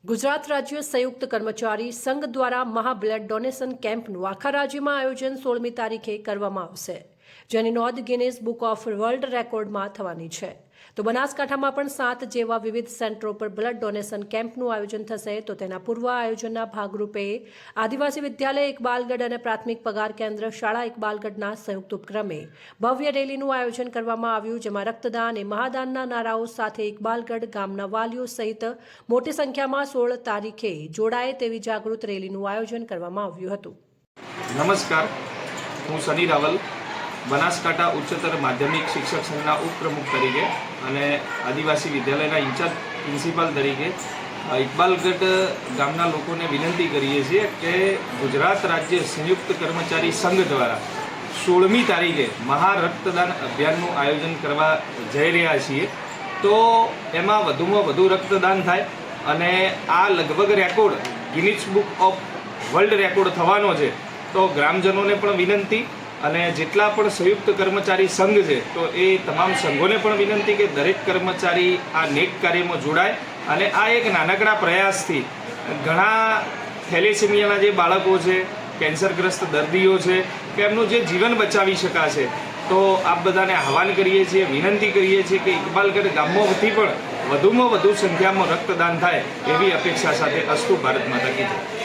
ગુજરાત રાજ્ય સંયુક્ત કર્મચારી સંઘ દ્વારા મહાબ્લડ ડોનેશન કેમ્પનું આખા રાજ્યમાં આયોજન 16મી તારીખે કરવામાં આવશે, જેની નોંધ ગિનિસ બુક ઓફ વર્લ્ડ રેકોર્ડમાં થવાની છે. તો બનાસકાંઠામાં પણ 7 જેવા વિવિધ સેન્ટરો પર બ્લડ ડોનેશન કેમ્પનું આયોજન થશે. તો તેના પૂર્વ આયોજનના ભાગરૂપે આદિવાસી વિદ્યાલય ઇકબાલગઢ અને પ્રાથમિક પગાર કેન્દ્ર શાળા ઇકબાલગઢના સંયુક્ત ઉપક્રમે ભવ્ય રેલીનું આયોજન કરવામાં આવ્યું, જેમાં રક્તદાન એ મહાદાનના નારાઓ સાથે ઇકબાલગઢ ગામના વાલીઓ સહિત મોટી સંખ્યામાં 16 તારીખે જોડાય તેવી જાગૃત રેલીનું આયોજન કરવામાં આવ્યું હતું. નમસ્કાર, હું સની રાવલ, બનાસકાંઠા ઉચ્ચતર માધ્યમિક શિક્ષક સંઘના ઉપપ્રમુખ તરીકે અને આદિવાસી વિદ્યાલયના ઇન્ચાર્જ પ્રિન્સિપાલ તરીકે ઇકબાલગઢ ગામના લોકોને વિનંતી કરીએ છીએ કે ગુજરાત રાજ્ય સંયુક્ત કર્મચારી સંઘ દ્વારા 16મી તારીખે મહારક્તદાન અભિયાનનું આયોજન કરવા જઈ રહ્યા છીએ. તો એમાં વધુમાં વધુ રક્તદાન થાય અને આ લગભગ record Guinness book of world record થવાનો છે. તો ગ્રામજનોને પણ વિનંતી અને જેટલા પણ સંયુક્ત કર્મચારી સંઘ છે તો એ તમામ સંઘોને પણ વિનંતી કે દરેક કર્મચારી આ નેક કાર્યમાં જોડાય અને આ એક નાનકડા પ્રયાસથી ઘણા થેલેસેમિયાના જે બાળકો છે, કેન્સરગ્રસ્ત દર્દીઓ છે કે એમનું જે જીવન બચાવી શકાશે. તો આપ બધાને આહવાન કરીએ છીએ, વિનંતી કરીએ છીએ કે ઇકબાલગઢ ગામમાંથી પણ વધુમાં વધુ સંખ્યામાં રક્તદાન થાય એવી અપેક્ષા સાથે અસ્તુ ભારત માતા કી જય.